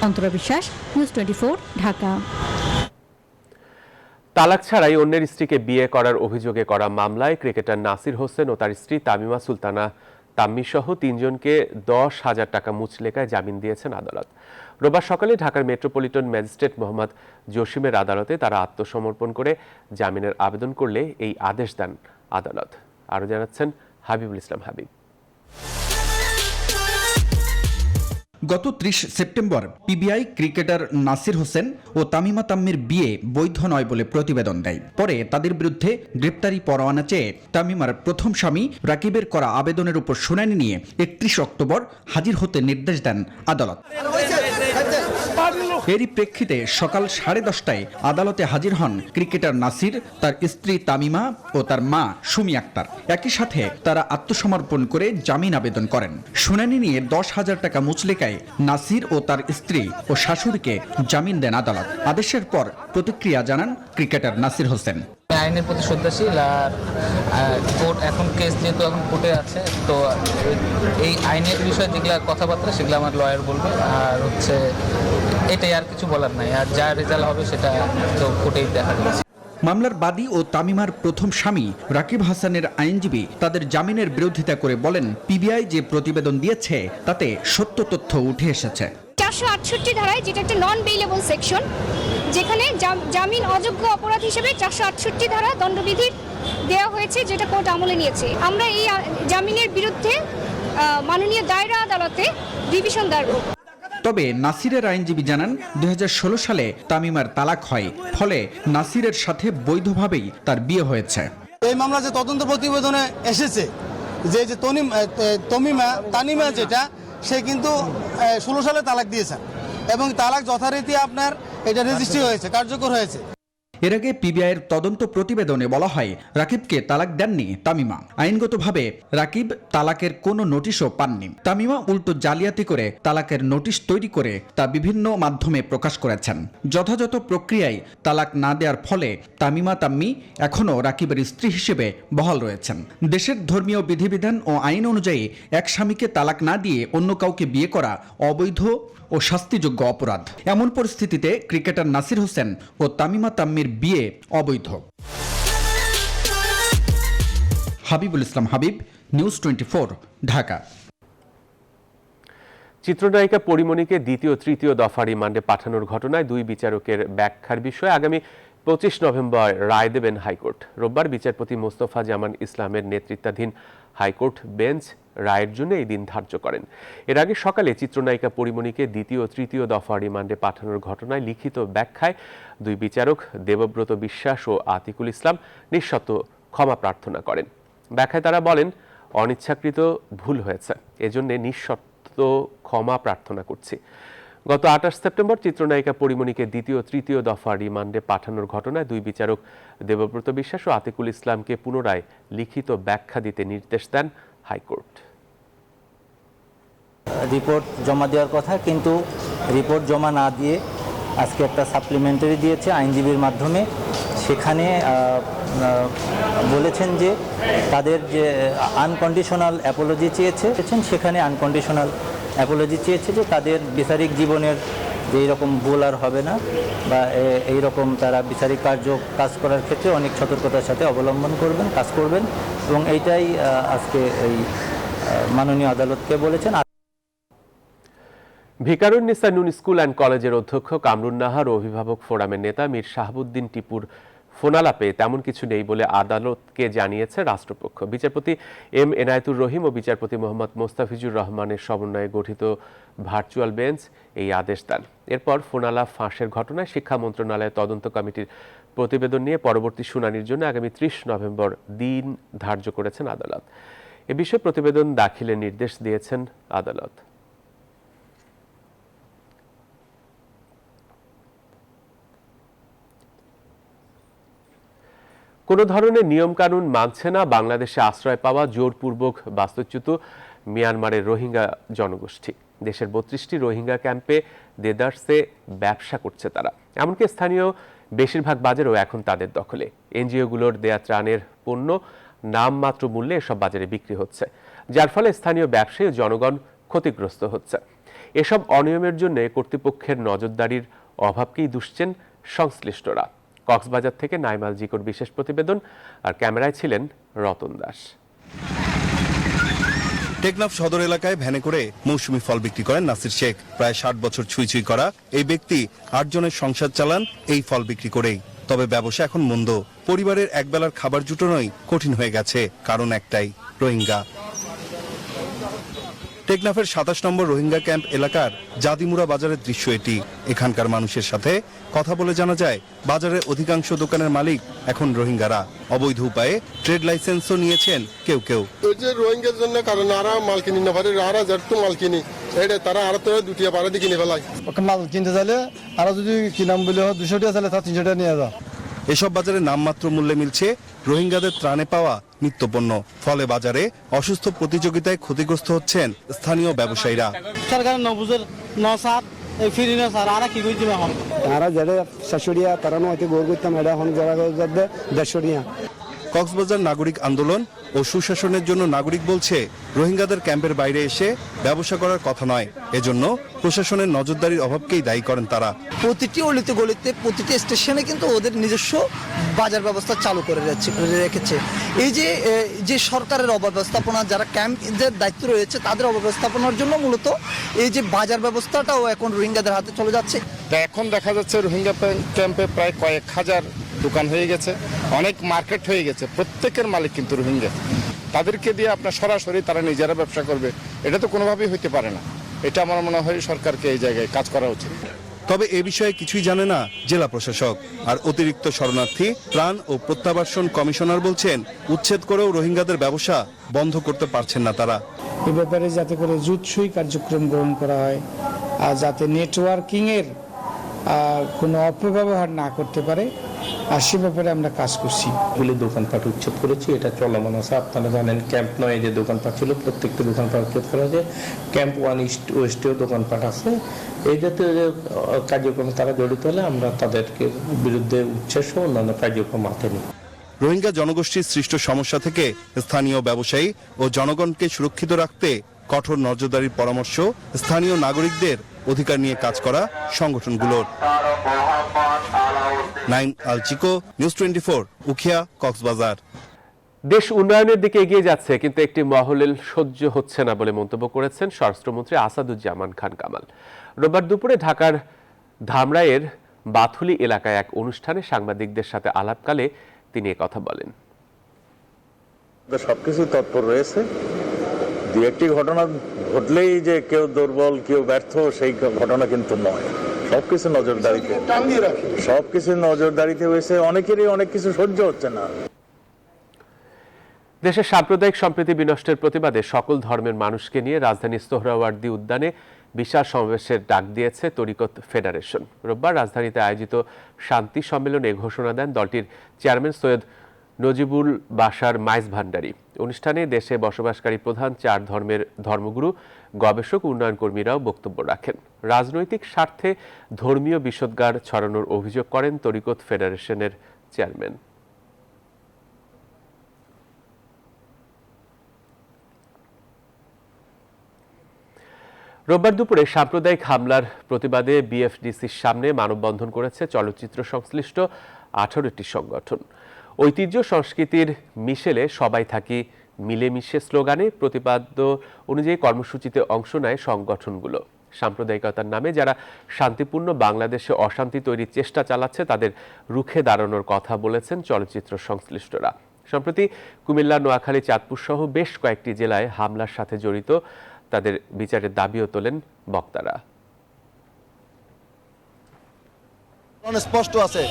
অন্তরা বিশ্বাস, নিউজ 24, ঢাকা। তালাক ছাড়াই অন্যের স্ত্রীকে বিয়ে করার অভিযোগে করা মামলায় ক্রিকেটার নাসির হোসেন ও তার স্ত্রী তামিমা সুলতানা তাম্মি সহ 3 জনকে 10,000 টাকা মুচলেকায় জামিন দিয়েছেন আদালত। রোববার সকালে ঢাকার মেট্রোপলিটন ম্যাজিস্ট্রেট মোহাম্মদ জসিমের আদালতে তারা আত্মসমর্পণ করে জামিনের আবেদন করলে এই আদেশ দেন আদালত। আরও জানাচ্ছেন হাবিবুল ইসলাম হাবিব। গত 30 সেপ্টেম্বর পিবিআই ক্রিকেটার নাসির হোসেন ও তামিমা তাম্মির বিয়ে বৈধ নয় বলে প্রতিবেদন দেয়। পরে তাদের বিরুদ্ধে গ্রেপ্তারি পরোয়ানা চেয়ে তামিমার প্রথম স্বামী রাকিবের করা আবেদনের উপর শুনানি নিয়ে 31 অক্টোবর হাজির হতে নির্দেশ দেন আদালত। এরই প্রেক্ষিতে সকাল 10:30টায় আদালতে হাজির হন ক্রিকেটার নাসির, তার স্ত্রী তামিমা ও তার মা সুমি আক্তার। একই সাথে তারা আত্মসমর্পণ করে জামিন আবেদন করেন। শুনানি নিয়ে 10,000 টাকা মুচলেকায় নাসির ও তার স্ত্রী ও শাশুড়িকে জামিন দেন আদালত। আদেশের পর প্রতিক্রিয়া জানান ক্রিকেটার নাসির হোসেন। আইনের প্রতি শ্রদ্ধাশীল, আর কোর্ট এখন কেস যেহেতু এখন কোর্টে আছে, তো এই আইনের বিষয়ে যেগুলো কথাবার্তা সেগুলো আমার লয়ার বলবে, আর হচ্ছে এটাই, আর কিছু বলার নাই। আর যা রেজাল্ট হবে সেটা তো কোর্টেই দেখা যাবে। মামলার বাদী ও তামিমার প্রথম স্বামী রাকিব হাসানের আইনজীবী তাদের জামিনের বিরোধিতা করে বলেন, পিবিআই যে প্রতিবেদন দিয়েছে তাতে সত্য তথ্য উঠে এসেছে। 468 ধারায়, যেটা একটা নন বেইলেবল সেকশন, যেখানে জামিন অযোগ্য অপরাধ হিসেবে 468 ধারা দণ্ডবিধির দেওয়া হয়েছে, যেটা কোর্ট আমলে নিয়েছে। আমরা এই জামিনের বিরুদ্ধে মাননীয় দায়রা আদালতে ডিভিশন দায়ের করব। তবে নাসিরের আইনজীবী জানান 2016 সালে তামিমার তালাক হয়, ফলে নাসিরের সাথে বৈধভাবেই তার বিয়ে হয়েছে। এই মামলা যে তদন্ত প্রতিবেদনে এসেছে যে তানিমা যেটা, সে কিন্তু 16 সালে তালাক দিয়েছেন এবং তালাক যথারীতি আপনার এটা রেজিস্ট্রি হয়েছে, কার্যকর হয়েছে। এর আগে পিবিআইয়ের তদন্ত প্রতিবেদনে বলা হয় রাকিবকে তালাক দেননি তামিমা। আইনগতভাবে রাকিব তালাকের কোনো নোটিশও পাননি। তামিমা উল্টো জালিয়াতি করে তালাকের নোটিশ তৈরি করে তা বিভিন্ন মাধ্যমে প্রকাশ করেছেন। যথাযথ প্রক্রিয়ায় তালাক না দেওয়ার ফলে তামিমা তাম্মি এখনও রাকিবের স্ত্রী হিসেবে বহাল রয়েছেন। দেশের ধর্মীয় বিধিবিধান ও আইন অনুযায়ী এক স্বামীকে তালাক না দিয়ে অন্য কাউকে বিয়ে করা অবৈধ ও শাস্তিযোগ্য অপরাধ। এমন পরিস্থিতিতে ক্রিকেটার নাসির হোসেন ও তামিমা তাম্মির বিয়ে অবৈধ। হাবিবুল ইসলাম হাবিব, নিউজ 24, ঢাকা। চিত্রনায়িকা পরিমণিকে দ্বিতীয় তৃতীয় দফা রিমান্ডে পাঠানোর ঘটনায় 2 বিচারকের ব্যাখ্যার বিষয়ে আগামী 25 নভেম্বর রায় দেবেন হাইকোর্ট। রোববার বিচারপতি মোস্তফা জামান ইসলামের নেতৃত্বাধীন হাইকোর্ট বেঞ্চ রায়ের জন্য এই দিন ধার্য করেন। এর আগে সকালে চিত্রনায়িকা পরিমণিকে দ্বিতীয় তৃতীয় দফা রিমান্ডে পাঠানোর ঘটনায় লিখিত ব্যাখ্যায় 2 বিচারক দেবব্রত বিশ্বাস ও আতিকুল ইসলাম নিঃশর্ত ক্ষমা প্রার্থনা করেন। ব্যাখ্যায় তারা বলেন, অনিচ্ছাকৃত ভুল হয়েছে, এজন্য নিঃশর্ত ক্ষমা প্রার্থনা করছি। গত 28 সেপ্টেম্বর চিত্রনায়িকা পরিমণিকে দ্বিতীয় তৃতীয় দফা রিমান্ডে পাঠানোর ঘটনায় 2 বিচারক দেবব্রত বিশ্বাস ও আতিকুল ইসলামকে পুনরায় লিখিত ব্যাখ্যা দিতে নির্দেশ দেন হাইকোর্ট। রিপোর্ট জমা দেওয়ার কথা, কিন্তু রিপোর্ট জমা না দিয়ে আজকে একটা সাপ্লিমেন্টারি দিয়েছে আইনজীবীর মাধ্যমে। সেখানে বলেছেন যে তাদের যে আনকন্ডিশনাল অ্যাপোলজি চেয়েছেন, সেখানে আনকন্ডিশনাল অ্যাপোলজি চেয়েছে যে তাদের বিচারিক জীবনের যে এইরকম ভুল আর হবে না, বা এইরকম তারা বিচারিক কাজ করার ক্ষেত্রে অনেক সতর্কতার সাথে অবলম্বন করবেন, কাজ করবেন, এবং এইটাই আজকে এই মাননীয় আদালতকে বলেছেন। ভিকারুন্নিসা নূন স্কুল অ্যান্ড কলেজের অধ্যক্ষ কামরুন নাহার ও অভিভাবক ফোরামের নেতা মীর শাহাবুদ্দিন টিপুর ফোনালাপে তেমন কিছু নেই বলে আদালতকে জানিয়েছে রাষ্ট্রপক্ষ। বিচারপতি এম এনায়েতুর রহিম ও বিচারপতি মোহাম্মদ মোস্তাফিজুর রহমানের সমন্বয়ে গঠিত ভার্চুয়াল বেঞ্চ এই আদেশ দেন। এরপর ফোনালাপ ফাঁসের ঘটনায় শিক্ষা মন্ত্রণালয়ের তদন্ত কমিটির প্রতিবেদন নিয়ে পরবর্তী শুনানির জন্য আগামী 30 নভেম্বর দিন ধার্য করেছেন আদালত। এ বিষয়ে প্রতিবেদন দাখিলের নির্দেশ দিয়েছেন আদালত। কোনো ধরনের নিয়মকানুন মানছে না বাংলাদেশে আশ্রয় পাওয়া জোরপূর্বক বাস্তুচ্যুত মিয়ানমারের রোহিঙ্গা জনগোষ্ঠী। দেশের 32টি রোহিঙ্গা ক্যাম্পে দেদারসে ব্যবসা করছে তারা। এমনকি স্থানীয় বেশিরভাগ বাজারও এখন তাদের দখলে। এনজিওগুলোর দেয়া ত্রাণের পণ্য নামমাত্র মূল্যে এসব বাজারে বিক্রি হচ্ছে, যার ফলে স্থানীয় ব্যবসায়ী ও জনগণ ক্ষতিগ্রস্ত হচ্ছে। এসব অনিয়মের জন্য কর্তৃপক্ষের নজরদারির অভাবকেই দুষছেন সংশ্লিষ্টরা। কক্সবাজার থেকে নাইমাল জিকোর বিশেষ প্রতিবেদন, আর ক্যামেরায় ছিলেন রতন দাস। টেকনাফ সদর এলাকায় ভ্যানে করে মৌসুমি ফল বিক্রি করেন নাসির শেখ। প্রায় 60 বছর ছুঁই করা এই ব্যক্তি 8 জনের সংসার চালান এই ফল বিক্রি করেই। তবে ব্যবসা এখন মন্দ। পরিবারের একবেলার খাবার জুটানোই কঠিন হয়ে গেছে, কারণ একটাই, রোহিঙ্গা। টেকনাফের 27 নম্বর রোহিঙ্গা ক্যাম্প এলাকার জাদিমুরা বাজারের দৃশ্য এটি। এখানকার মানুষের সাথে কথা বলে জানা যায়, বাজারের অধিকাংশ দোকানের মালিক এখন রোহিঙ্গারা। অবৈধ উপায়ে ট্রেড লাইসেন্সও নিয়েছেন কেউ কেউ। ওই যে রোহিঙ্গার জন্য কারণ আরা মাল কিনি না পারে, আরা যার তো মাল কিনি এটা তারা আরো তো দুটিয়া পারে দিয়ে কিনে ফেলায়। মাল কিনতে চাইলে আরো যদি কিনাম বলে 200 টাকা চাইলে 300 টাকা নিয়ে যাও। এসব বাজারে নামমাত্র মূল্যে মিলছে রোহিঙ্গাদের ত্রাণে পাওয়া নিত্যপণ্য। ফলে বাজারে অসুস্থ প্রতিযোগিতায় ক্ষতিগ্রস্ত হচ্ছেন স্থানীয় ব্যবসায়ীরা। সরকার নবুজের নসার এই ফিরি না স্যার আর কি কই দিবে এখন তারা যারা শাশুড়িয়া তারা নয়তো গোর করতাম এটা এখন যারা যাদের দেশরিয়া। কক্সবাজার নাগরিক আন্দোলন ও সুশাসনের জন্য নাগরিক বলছে, রোহিঙ্গাদের ক্যাম্পের বাইরে এসে ব্যবসা করার কথা নয়। এজন্য প্রশাসনের নজরদারির অভাবকেই দায়ী করেন তারা। প্রতিটি অলিতে গলিতে প্রতিটি স্টেশনে কিন্তু ওদের নিজস্ব বাজার ব্যবস্থা চালু করে রেখেছে। এই যে সরকারের অব্যবস্থাপনা, যারা ক্যাম্পের দায়িত্ব রয়েছে তাদের অব্যবস্থাপনার জন্য মূলত এই যে বাজার ব্যবস্থাটাও এখন রোহিঙ্গাদের হাতে চলে যাচ্ছে। এখন দেখা যাচ্ছে রোহিঙ্গা ক্যাম্পে প্রায় কয়েক হাজার দোকান হয়ে গেছে, অনেক মার্কেট হয়ে গেছে। প্রত্যেকের মালিক কিন্তু রোহিঙ্গা। তাদেরকে দিয়ে আপনার সরাসরি তারা নিজেরা ব্যবসা করবে, এটা তো কোনোভাবেই হইতে পারে না। এটা আমার মনে হয় সরকারকে এই জায়গায় কাজ করা উচিত। তবে এ বিষয়ে কিছুই জানে না জেলা প্রশাসক। আর অতিরিক্ত শরণার্থী ত্রাণ ও প্রত্যাবাসন কমিশনার বলছেন, উচ্ছেদ করেও রোহিঙ্গাদের ব্যবসা বন্ধ করতে পারছেন না তারা। এ ব্যাপারে যাতে করে জুৎসই কার্যক্রম গ্রহণ করা হয়, আর যাতে নেটওয়ার্কিংয়ের কোনো অপব্যবহার না করতে পারে, আর সে ব্যাপারে আমরা কাজ করছি। বলে দোকানপাট উচ্ছেদ করেছি, এটা চলমান আছে। আপনারা জানেন ক্যাম্প 9 যে দোকানপাট ছিল প্রত্যেকটা দোকানপাট উচ্ছেদ করা হয়েছে। ক্যাম্প 1 ইস্ট ওয়েস্টেও দোকানপাট আছে। এই জাতীয় কার্যক্রমে তারা জড়িত হলে আমরা তাদেরকে বিরুদ্ধে উচ্ছেদ সহ অন্যান্য কার্যক্রম হাতে নিই। রোহিঙ্গা জনগোষ্ঠীর সৃষ্ট সমস্যা থেকে স্থানীয় ব্যবসায়ী ও জনগণকে সুরক্ষিত রাখতে কঠোর নজরদারির পরামর্শ স্থানীয় নাগরিকদের অধিকার নিয়ে কাজ করা সংগঠনগুলোর। নাইম আল চিকো, নিউজ 24, উখিয়া, কক্সবাজার। দেশ উন্নয়নের দিকে এগিয়ে যাচ্ছে, কিন্তু একটি মহলের সহ্য হচ্ছে না বলে মন্তব্য করেছেন স্বরাষ্ট্রমন্ত্রী আসাদুজ্জামান খান কামাল। রোববার দুপুরে ঢাকার ধামরাইয়ের বাথুলি এলাকায় এক অনুষ্ঠানে সাংবাদিকদের সাথে আলাপকালে তিনি কথা বলেন। সবকিছু তৎপর রয়েছে। দু একটি ঘটনা ঘটলেই যে কেউ দুর্বল কেউ ব্যর্থ সেই ঘটনা কিন্তু নয়। সবকিছু নজরদারিতে হয়েছে। অনেকেরই অনেক কিছু সহ্য হচ্ছে না। দেশের সাম্প্রদায়িক সম্প্রীতি বিনষ্টের প্রতিবাদে সকল ধর্মের মানুষকে নিয়ে রাজধানীর সোহরাওয়ার্দী উদ্যানে বিশাল সমাবেশের ডাক দিয়েছে তরিকত ফেডারেশন। রোববার রাজধানীতে আয়োজিত শান্তি সম্মেলনে ঘোষণা দেন দলটির চেয়ারম্যান সৈয়দ নজিবুল বাশার মাইজ ভান্ডারী। অনুষ্ঠানে দেশে বসবাসকারী প্রধান 4 ধর্মের ধর্মগুরু, গবেষক, উন্নয়ন কর্মীরাও বক্তব্য রাখেন। রাজনৈতিক স্বার্থে ধর্মীয় বিষোদ্গার ছড়ানোর অভিযোগ করেন তরিকত ফেডারেশনের চেয়ারম্যান। রোববার দুপুরে সাম্প্রদায়িক হামলার প্রতিবাদে বিএফডিসির সামনে মানববন্ধন করেছে চলচ্চিত্র সংশ্লিষ্ট 18টি সংগঠন। ঐতিহ্য সংস্কৃতির মিশেলে সবাই থাকি মিলেমিশে স্লোগানে প্রতিপাদ্য অনুযায়ী কর্মসূচিতে অংশ নেয় সংগঠনগুলো। সাম্প্রদায়িকতার নামে যারা শান্তিপূর্ণ বাংলাদেশে অশান্তি তৈরির চেষ্টা চালাচ্ছে তাদের রুখে দাঁড়ানোর কথা বলেছেন চলচ্চিত্র সংশ্লিষ্টরা। সম্প্রতি কুমিল্লা, নোয়াখালী, চাঁদপুর সহ বেশ কয়েকটি জেলায় হামলার সাথে জড়িত তাদের বিচারের দাবিও তোলেন বক্তারা। স্পষ্ট আছে,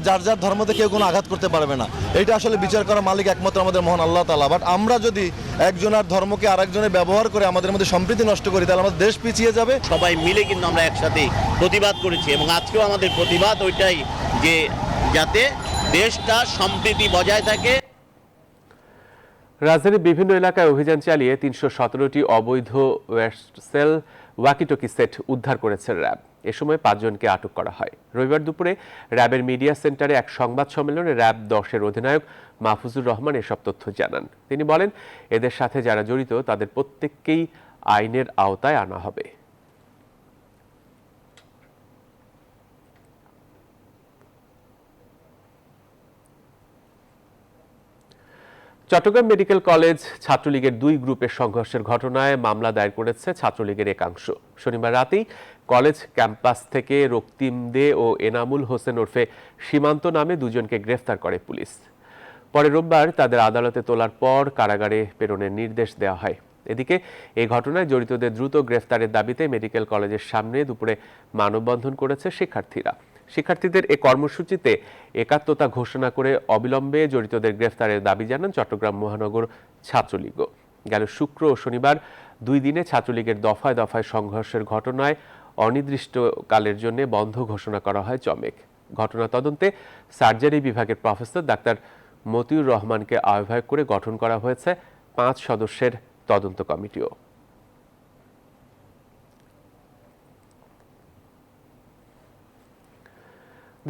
যার যার ধর্মতে কেউ কোনো আঘাত করতে পারবে না। এটা আসলে বিচার করা মালিক একমাত্র আমাদের মহান আল্লাহ তাআলা। বাট আমরা যদি একজনের ধর্মকে আরেকজনের ব্যবহার করে আমাদের মধ্যে সম্প্রীতি নষ্ট করি তাহলে আমাদের দেশ পিছিয়ে যাবে। সবাই মিলে কিন্তু আমরা একসাথে প্রতিবাদ করেছি এবং আজকেও আমাদের প্রতিবাদ ওইটাই যে যাতে দেশটা সম্প্রীতি বজায় থাকে। রাজধানীর বিভিন্ন এলাকায় অভিযান চালিয়ে ৩১৭টি অবৈধ ওয়েস্টসেল ওয়াকিটকি সেট উদ্ধার করেছে র্যাব। এ সময় ৫ জনকে আটক করা হয়। রবিবার দুপুরে র্যাবের মিডিয়া সেন্টারে এক সংবাদ সম্মেলনে র্যাব ১০-এর অধিনায়ক মাহফুজুর রহমান এসব তথ্য জানান। তিনি বলেন, এদের সাথে যারা জড়িত তাদের প্রত্যেককেই আইনের আওতায় আনা হবে। চট্টগ্রাম মেডিকেল কলেজ ছাত্রলীগের ২ গ্রুপের সংঘর্ষের ঘটনায় মামলা দায়ের করেছে ছাত্রলীগের একাংশ। শনিবার রাতেই কলেজ ক্যাম্পাস থেকে রক্তিম দে ও এনামুল হোসেন ওরফে সীমান্ত নামে ২ জনকে গ্রেফতার করে পুলিশ। পরে রোববার তাদের আদালতে তোলার পর কারাগারে প্রেরণের নির্দেশ দেওয়া হয়। এদিকে এই ঘটনায় জড়িতদের দ্রুত গ্রেফতারের দাবিতে মেডিকেল কলেজের সামনে দুপুরে মানববন্ধন করেছে শিক্ষার্থীরা। শিক্ষার্থীদের এ কর্মসূচিতে একাত্মতা ঘোষণা করে অবিলম্বে জড়িতদের গ্রেফতারের দাবি জানান চট্টগ্রাম মহানগর ছাত্রলীগও। গেল শুক্র ও শনিবার ২ দিনে ছাত্রলীগের দফায় দফায় সংঘর্ষের ঘটনায় অনির্দিষ্টকালের জন্য বন্ধ ঘোষণা করা হয় চমেক। ঘটনা তদন্তে সার্জারি বিভাগের প্রফেসর ডাক্তার মতিউর রহমানকে আহ্বায়ক করে গঠন করা হয়েছে ৫ সদস্যের তদন্ত কমিটিও।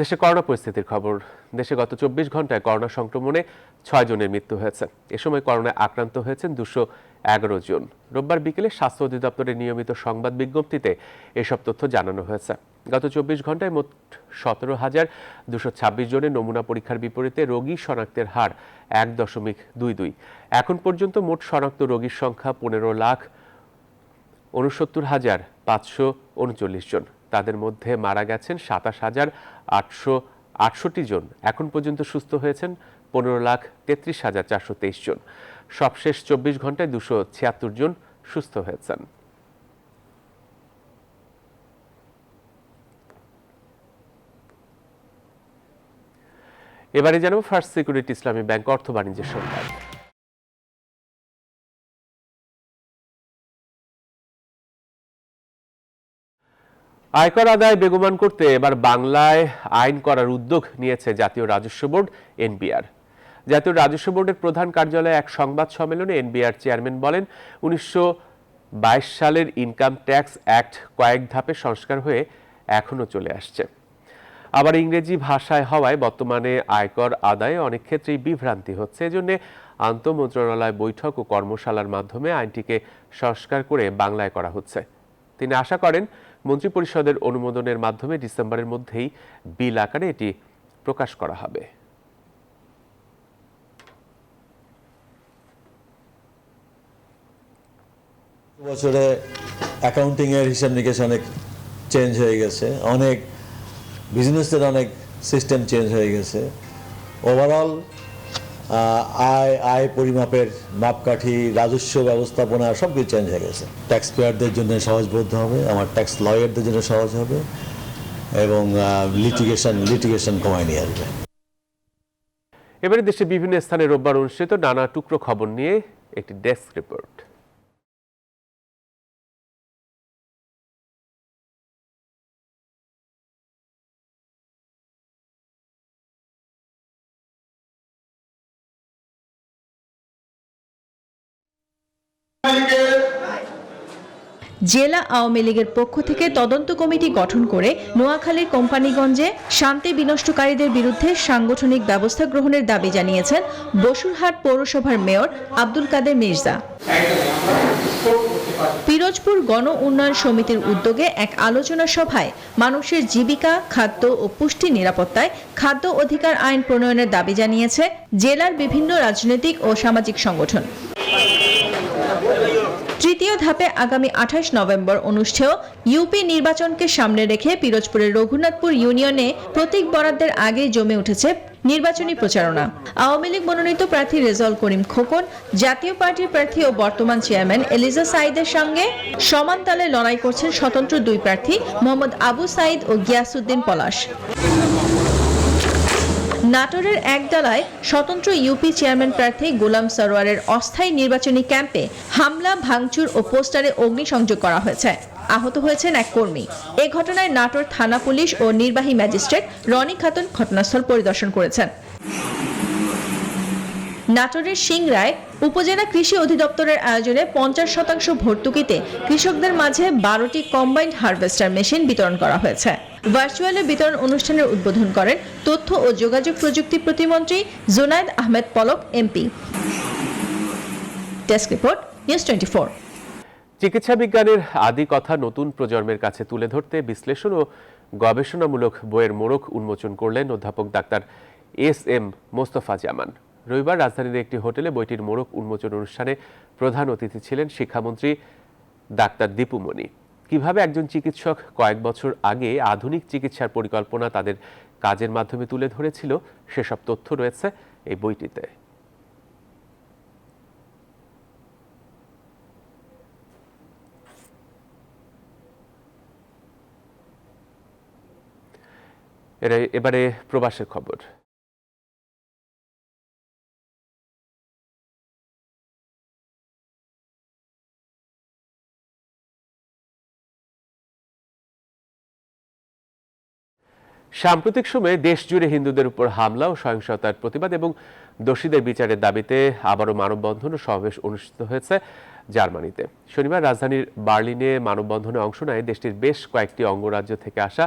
দেশে করোনা পরিস্থিতির খবর। দেশে গত ২৪ ঘন্টায় করোনা সংক্রমণে ৬ জনের মৃত্যু হয়েছে। এ সময় করোনায় আক্রান্ত হয়েছেন ২১১ জন। রোববার বিকেলে স্বাস্থ্য অধিদপ্তরের নিয়মিত সংবাদ বিজ্ঞপ্তিতে এসব তথ্য জানানো হয়েছে। গত ২৪ ঘন্টায় মোট ১৭,২২৬ জনের নমুনা পরীক্ষার বিপরীতে রোগী শনাক্তের হার ১.22। এখন পর্যন্ত মোট শনাক্ত রোগীর সংখ্যা ১৫,৬৯,৫৩৯ জন। তাদের মধ্যে মারা গেছেন ২৭,৮৬৮ জন। এখন পর্যন্ত সুস্থ হয়েছেন ১৫,৩৩,৪২৩ জন। সবশেষ ২৪ ঘন্টায় ২৭৬ জন সুস্থ হয়েছেন। এবারে জানাবো ফার্স্ট সিকিউরিটি ইসলামী ব্যাংক অর্থ বাণিজ্যের সংবাদ। আয়কর আদায় বেগবান করতে এবার বাংলায় আইন করার উদ্যোগ নিয়েছে জাতীয় রাজস্ব বোর্ড এনবিআর। জাতীয় রাজস্ব বোর্ডের প্রধান কার্যালয়ে এক সংবাদ সম্মেলনে এনবিআর চেয়ারম্যান বলেন, ১৯২২ সালের ইনকাম ট্যাক্স অ্যাক্ট কয়েক ধাপে সংস্কার হয়ে এখনো চলে আসছে। আবার ইংরেজি ভাষায় হওয়ায় বর্তমানে আয়কর আদায়ে অনেক ক্ষেত্রেই বিভ্রান্তি হচ্ছে। এজন্য আন্তঃমন্ত্রণালয় বৈঠক ও কর্মশালার মাধ্যমে আইনটিকে সংস্কার করে বাংলায় করা হচ্ছে। তিনি আশা করেন মন্ত্রিপরিষদের অনুমোদনের মাধ্যমে ডিসেম্বরের মধ্যেই বিল আকারে এটি প্রকাশ করা হবে। বছরে অ্যাকাউন্টিং এর হিসাব নিকেশ অনেক চেঞ্জ হয়ে গেছে, অনেক বিজনেসের অনেক সিস্টেম চেঞ্জ হয়ে গেছে। ওভারঅল আয় পরিমাপের মাপকাঠি, রাজস্ব ব্যবস্থাপনা সব কিছু চেঞ্জ হয়ে গেছে। ট্যাক্স পেয়ারদের জন্য সহজবোধ্য হবে, আমার ট্যাক্স লয়ারদের জন্য সহজ হবে এবং লিটিগেশন কমায় নিয়ে আসবে। এবারে দেশে বিভিন্ন স্থানে রোববার অনুষ্ঠিত নানা টুকরো খবর নিয়ে একটি ডেস্ক রিপোর্ট। জেলা আওয়ামী লীগের পক্ষ থেকে তদন্ত কমিটি গঠন করে নোয়াখালীর কোম্পানিগঞ্জে শান্তি বিনষ্টকারীদের বিরুদ্ধে সাংগঠনিক ব্যবস্থা গ্রহণের দাবি জানিয়েছেন বসুরহাট পৌরসভার মেয়র আব্দুল কাদের মির্জা। পিরোজপুর গণ উন্নয়ন সমিতির উদ্যোগে এক আলোচনা সভায় মানুষের জীবিকা, খাদ্য ও পুষ্টি নিরাপত্তায় খাদ্য অধিকার আইন প্রণয়নের দাবি জানিয়েছে জেলার বিভিন্ন রাজনৈতিক ও সামাজিক সংগঠন। তৃতীয় ধাপে আগামী ২৮ নভেম্বর অনুষ্ঠেয় ইউপি নির্বাচনকে সামনে রেখে পিরোজপুরের রঘুনাথপুর ইউনিয়নে প্রতীক বরাদ্দের আগে জমে উঠেছে নির্বাচনী প্রচারণা। আওয়ামী লীগ মনোনীত প্রার্থী রেজাউল করিম খোকন, জাতীয় পার্টির প্রার্থী ও বর্তমান চেয়ারম্যান এলিজা সাইদের সঙ্গে সমান তালে লড়াই করছেন স্বতন্ত্র ২ প্রার্থী মোহাম্মদ আবু সাইদ ও গিয়াসউদ্দিন পলাশ। নাটোরের একডালায় স্বতন্ত্র ইউপি চেয়ারম্যান প্রার্থী গোলাম সরোয়ারের অস্থায়ী নির্বাচনী ক্যাম্পে হামলা, ভাঙচুর ও পোস্টারে অগ্নিসংযোগ করা হয়েছে। আহত হয়েছেন এক কর্মী। এ ঘটনায় নাটোর থানা পুলিশ ও নির্বাহী ম্যাজিস্ট্রেট রনি খাতুন ঘটনাস্থল পরিদর্শন করেছেন। নাটোরের সিংড়ায় উপজেলা কৃষি অধিদপ্তরের আয়োজনে 50% ভর্তুকিতে কৃষকদের মাঝে 12টি কম্বাইন্ড হারভেস্টার মেশিন বিতরণ করা হয়েছে। ভার্চুয়ালি বিতরণ অনুষ্ঠানের উদ্বোধন করেন তথ্য ও যোগাযোগ প্রযুক্তি প্রতিমন্ত্রী Junaid Ahmed Palak MP. Desk report, news 24। চিকিৎসা বিজ্ঞানের আদি কথা নতুন প্রজন্মের কাছে তুলে ধরতে বিশ্লেষণ ও গবেষণামূলক বইয়ের মোড়ক উন্মোচন করলেন অধ্যাপক ডাক্তার এস.এম. মোস্তফা জামান। রবিবার রাজধানীর একটি হোটেলে বইটির মোড়ক উন্মোচন অনুষ্ঠানে প্রধান অতিথি ছিলেন শিক্ষামন্ত্রী ডাক্তার দীপু মনি। কিভাবে একজন চিকিৎসক কয়েক বছর আগে আধুনিক চিকিৎসার পরিকল্পনা তাদের কাজের মাধ্যমে তুলে ধরেছিল, সেসব তথ্য রয়েছে এই বইটিতে। এবারে প্রবাসের খবর। সাম্প্রতিক সময়ে দেশ জুড়ে হিন্দুদের উপর হামলা ও সহিংসতার প্রতিবাদ এবং দোষীদের বিচারের দাবিতে আবারও মানববন্ধন ও সমাবেশ অনুষ্ঠিত হয়েছে জার্মানিতে। শনিবার রাজধানীর বার্লিনে মানববন্ধনে অংশ নেয় দেশটির বেশ কয়েকটি অঙ্গরাজ্য থেকে আসা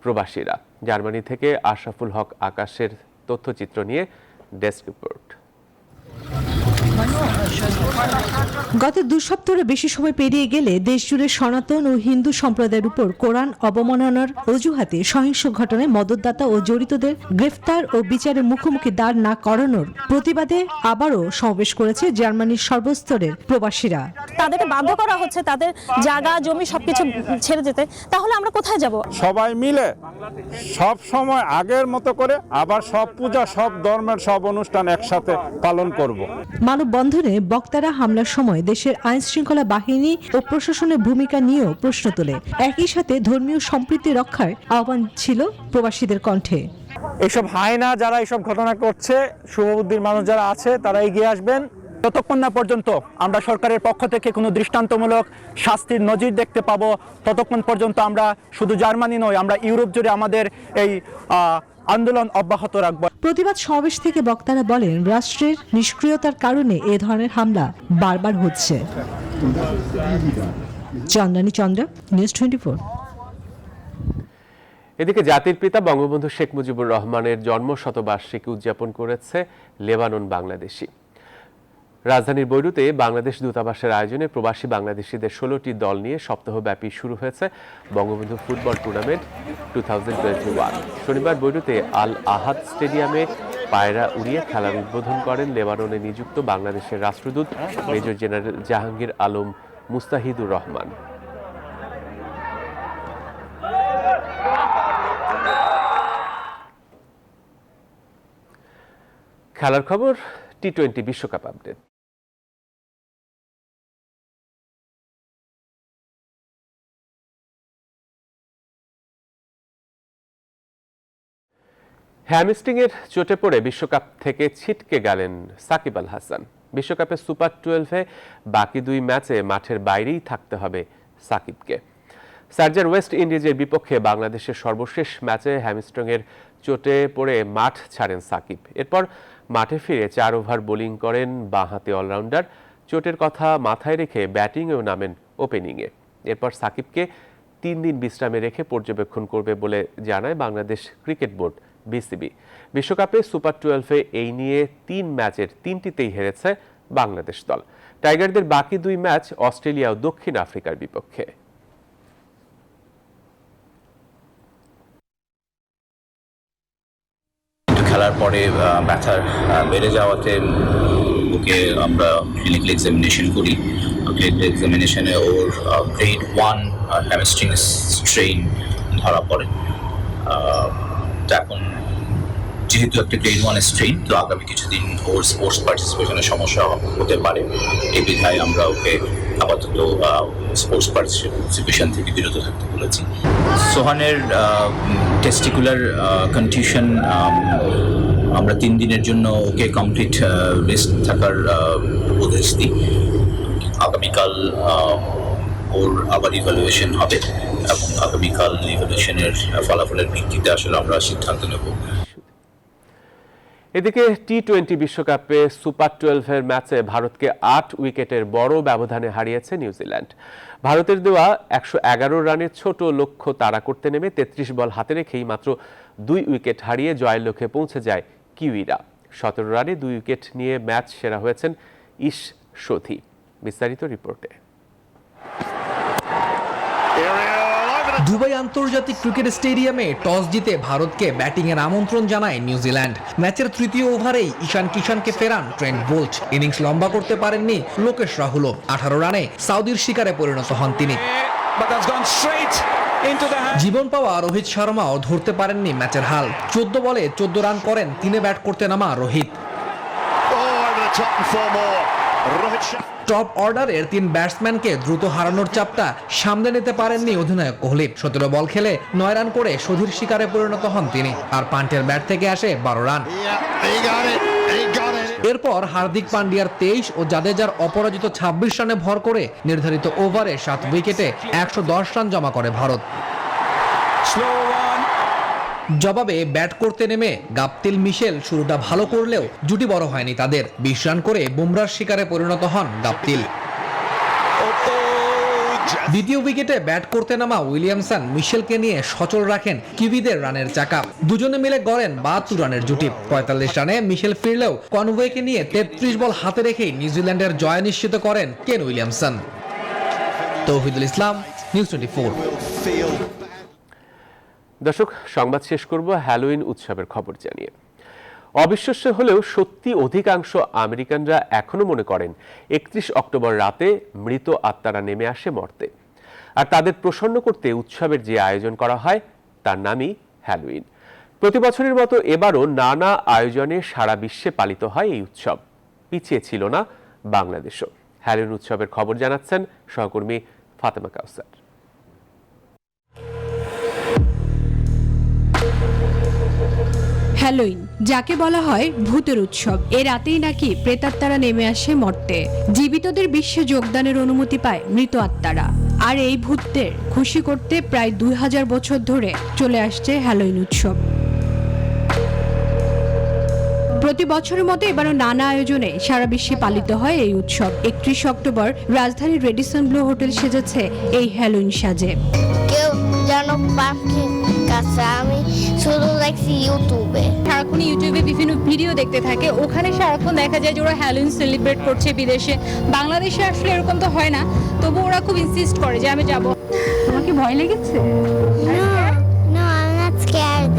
প্রবাসীরা। জার্মানি থেকে আশরাফুল হক আকাশের তথ্যচিত্র নিয়ে ডেস্ক রিপোর্ট। গত 2 সপ্তাহের বেশি সময় পেরিয়ে গেলে দেশজুড়ে সনাতন ও হিন্দু সম্প্রদায়ের উপর কোরআন অবমাননার অজুহাতে সহিংস ঘটনায় মদতদাতা ও জড়িতদের গ্রেফতার ও বিচারের মুখোমুখি দাঁড় না করানোর প্রতিবাদে আবারও সমাবেশ করেছে জার্মানির সর্বস্তরের প্রবাসীরা। তাদেরকে বাধ্য করা হচ্ছে তাদের জায়গা জমি সবকিছু ছেড়ে যেতে, তাহলে আমরা কোথায় যাব? সবাই মিলে সব সময় আগের মতো করে আবার সব পূজা, সব ধর্মের সব অনুষ্ঠান একসাথে পালন করব। মানববন্ধনে বক্তারা হামলার সময় দেশের আইন শৃঙ্খলা বাহিনী ও প্রশাসনের ভূমিকা নিয়েও প্রশ্ন তোলে। একই সাথে ধর্মীয় সম্প্রীতি রক্ষার আহ্বান ছিল প্রবাসীদের কণ্ঠে। এসব হায়না যারা এসব ঘটনা করছে, শুভবুদ্ধির মানুষ যারা আছে তারা এগিয়ে আসবেন। যতক্ষণ না পর্যন্ত আমরা সরকারের পক্ষ থেকে কোনো দৃষ্টান্তমূলক শাস্তির নজির দেখতে পাবো, ততক্ষণ পর্যন্ত আমরা শুধু জার্মানি নয়, আমরা ইউরোপ জুড়ে আমাদের এই আন্দোলন অব্যাহত রাখব। প্রতিবাদ সমাবেশ থেকে বক্তারা বলেন, রাষ্ট্রের নিষ্ক্রিয়তার কারণে এ ধরনের হামলা বারবার হচ্ছে। চন্দ্রানী চন্দ্রা, নিউজ 24। এদিকে জাতির পিতা বঙ্গবন্ধু শেখ মুজিবুর রহমানের জন্ম শতবার্ষিকী উদযাপন করেছে লেবানন বাংলাদেশি। রাজধানীর বৈরুতে বাংলাদেশ দূতাবাসের আয়োজনে প্রবাসী বাংলাদেশিদের 16টি দল নিয়ে সপ্তাহব্যাপী শুরু হয়েছে বঙ্গবন্ধু ফুটবল টুর্নামেন্ট 2021। শনিবার বৈরুতে আল আহাদ স্টেডিয়ামে পায়রা উড়িয়ে খেলার উদ্বোধন করেন লেবাননে নিযুক্ত বাংলাদেশের রাষ্ট্রদূত মেজর জেনারেল জাহাঙ্গীর আলম মুস্তাহিদুর রহমান। খেলার খবর, টি-20 বিশ্বকাপ আপডেট। হ্যামস্ট্রিংয়ের চোটে পড়ে বিশ্বকাপ থেকে ছিটকে গেলেন সাকিব আল হাসান। বিশ্বকাপের সুপার 12-এ বাকি 2 ম্যাচে মাঠের বাইরেই থাকতে হবে সাকিবকে। সার্জার ওয়েস্ট ইন্ডিজের বিপক্ষে বাংলাদেশের সর্বশেষ ম্যাচে হ্যামস্ট্রিংয়ের চোটে পড়ে মাঠ ছাড়েন সাকিব। এরপর মাঠে ফিরে 4 ওভার বোলিং করেন বাঁহাতি অলরাউন্ডার। চোটের কথা মাথায় রেখে ব্যাটিংয়েও নামেন ওপেনিংয়ে। এরপর সাকিবকে 3 দিন বিশ্রামে রেখে পর্যবেক্ষণ করবে বলে জানায় বাংলাদেশ ক্রিকেট বোর্ড বিসিবি। বিশ্বকাপে সুপার 12-এ এই নিয়ে 3 ম্যাচের 3টিতেই হেরেছে বাংলাদেশ দল। টাইগারদের বাকি 2 ম্যাচ অস্ট্রেলিয়া ও দক্ষিণ আফ্রিকার বিপক্ষে। খেলার পরে ব্যথা বেড়ে যাওয়াতে ওকে আমরা ক্লিনিক্যাল এক্সামিনেশন করি। ক্লিনিক্যাল এক্সামিনেশনে ওর গ্রেড 1 হ্যামস্ট্রিং স্ট্রেইন ধরা পড়ে। এখন যেহেতু একটা গ্রেড 1 স্ট্রেইন, তো আগামী কিছুদিন ওর স্পোর্টস পার্টিসিপেশনের সমস্যা হতে পারে। এই বিধায় আমরা ওকে আপাতত স্পোর্টস পার্টিসিপেশন থেকে বিরত থাকতে বলেছি। সোহানের টেস্টিকুলার কন্ডিশন, আমরা 3 দিনের জন্য ওকে কমপ্লিট রেস্ট থাকার উপদেশ দিই। আগামীকাল ওর আবার ইভ্যালুয়েশন হবে এবং আগামীকাল ইভ্যালুয়েশনের ফলাফলের ভিত্তিতে আসলে আমরা সিদ্ধান্ত নেব। এদিকে টি-20 বিশ্বকাপে সুপার 12-এর ম্যাচে ভারতকে 8 উইকেটের বড় ব্যবধানে হারিয়েছে নিউজিল্যান্ড। ভারতের দেওয়া 111 রানের ছোট লক্ষ্য তাড়া করতে নেমে 33 বল হাতে রেখেই মাত্র 2 উইকেট হারিয়ে জয়ের লক্ষ্যে পৌঁছে যায় কিউইরা। 17 রানে 2 উইকেট নিয়ে ম্যাচ সেরা হয়েছেন ইশ সোধি। বিস্তারিত রিপোর্টে। দুবাই আন্তর্জাতিক ক্রিকেট স্টেডিয়ামে টস জিতে ভারতকে ব্যাটিংয়ের আমন্ত্রণ জানায় নিউজিল্যান্ড। ম্যাচের তৃতীয় ওভারেই ঈশান কিষানকে ফেরান ট্রেন্ট বোল্ট। ইনিংস লম্বা করতে পারেননি লোকেশ রাহুলও। 18 রানে সাউদির শিকারে পরিণত হন তিনি। জীবন পাওয়া রোহিত শর্মাও ধরতে পারেননি ম্যাচের হাল। 14 বলে 14 রান করেন 3 ব্যাট করতে নামা রোহিত। টপ অর্ডারের 3 ব্যাটসম্যানকে দ্রুত হারানোর চাপটা সামলে নিতে পারেননি অধিনায়ক কোহলি। 17 বল খেলে 9 রান করে শোধির শিকারে পরিণত হন তিনি। আর পান্টের ব্যাট থেকে আসে 12 রান। এরপর হার্দিক পান্ডিয়ার 23 ও জাদেজার অপরাজিত 26 রানে ভর করে নির্ধারিত ওভারে 7 উইকেটে 110 রান জমা করে ভারত। জবাবে ব্যাট করতে নেমে গাপতিল মিশেল শুরুটা ভালো করলেও জুটি বড় হয়নি তাদের। 20 রান করে বুমরার শিকারে পরিণত হন গাপতিল। দ্বিতীয় উইকেটে ব্যাট করতে নামা উইলিয়ামসন মিশেলকে নিয়ে সচল রাখেন কিউইদের রানের চাকা। দুজনে মিলে গড়েন 72 রানের জুটি। 45 রানে মিশেল ফিরলেও কনওয়েকে নিয়ে 33 বল হাতে রেখেই নিউজিল্যান্ডের জয় নিশ্চিত করেন কেন উইলিয়ামসন। তৌহিদুল ইসলাম, নিউজ 24। দর্শক, সংবাদ শেষ করব হ্যালোইন উৎসবের খবর জানিয়ে। অবিশ্বাস্য হলেও সত্যি অধিকাংশ আমেরিকানরা এখনো মনে করেন 31 অক্টোবর রাতে মৃত আত্মারা নেমে আসে মর্তে। আর তাদের প্রসন্ন করতে উৎসবের যে আয়োজন করা হয় তার নামই হ্যালোইন। প্রতি বছরের মতো এবারও নানা আয়োজনে সারা বিশ্বে পালিত হয় এই উৎসব। পিছিয়ে ছিল না বাংলাদেশও। হ্যালোইন উৎসবের খবর জানাচ্ছেন সহকর্মী ফাতেমা কাউসার। হ্যালোইন, যাকে বলা হয় ভূতের উৎসব, এ রাতেই নাকি প্রেতাত্মারা নেমে আসে মর্তে। জীবিতদের বিশ্বে যোগদানের অনুমতি পায় মৃত আত্মারা। আর এই ভূতদের খুশি করতে প্রায় 2000 বছর ধরে চলে আসছে হ্যালোইন উৎসব। প্রতি বছরের মতো এবারও নানা আয়োজনে সারা বিশ্বে পালিত হয় এই উৎসব। 31 অক্টোবর রাজধানীর রেডিসন ব্লু হোটেল সেজেছে এই হ্যালোইন সাজে। কেউ জানো পাম্পকিন কাছে আমি শুধু দেখছি ইউটিউবে। সারাক্ষণ ইউটিউবে বিভিন্ন ভিডিও দেখতে থাকে, ওখানে সারাক্ষণ দেখা যায় যে ওরা হ্যালোইন সেলিব্রেট করছে বিদেশে। বাংলাদেশে আসলে এরকম তো হয় না, তবু ওরা খুব ইনসিস্ট করে যে আমি যাব। তোমার কি ভয় লেগেছে? No, I'm not scared.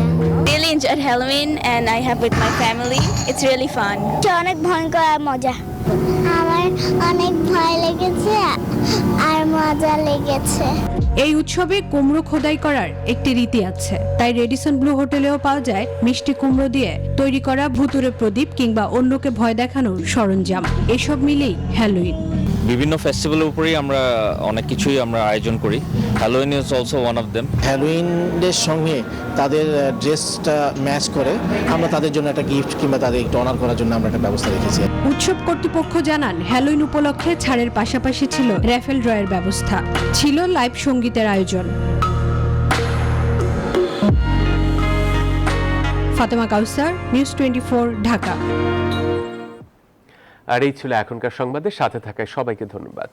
Really enjoyed Halloween and I have with my family. It's really fun. অনেক ভয়ঙ্কর আর মজা। আমার অনেক ভয় লেগেছে আর মজা লেগেছে। এই উৎসবে কুমড়ো খোদাই করার একটি রীতি আছে, তাই রেডিসন ব্লু হোটেলেও পাওয়া যায় মিষ্টি কুমড়ো দিয়ে তৈরি করা ভুতুরে প্রদীপ কিংবা অন্যকে ভয় দেখানোর সরঞ্জাম। এসব মিলেই হ্যালোইন। বিভিন্ন ফেস্টিভ্যালের উপরেই আমরা অনেক কিছুই আমরা আয়োজন করি। Halloween is also one of them. হ্যালোইনের সঙ্গে তাদের ড্রেসটা ম্যাচ করে আমরা তাদের জন্য একটা গিফট কিংবা তাদের একটু অনার করার জন্য আমরা একটা ব্যবস্থা রেখেছি। উৎসব কর্তৃপক্ষ জানান, হ্যালোইন উপলক্ষে ছাড়ের পাশাপাশি ছিল র্যাফেল ড্রয়ের ব্যবস্থা, ছিল লাইভ সঙ্গীতের আয়োজন। ফাতেমা কাউসার, নিউজ 24, ঢাকা। আর এই ছিল এখনকার সংবাদের সাথে থাকায় সবাইকে ধন্যবাদ।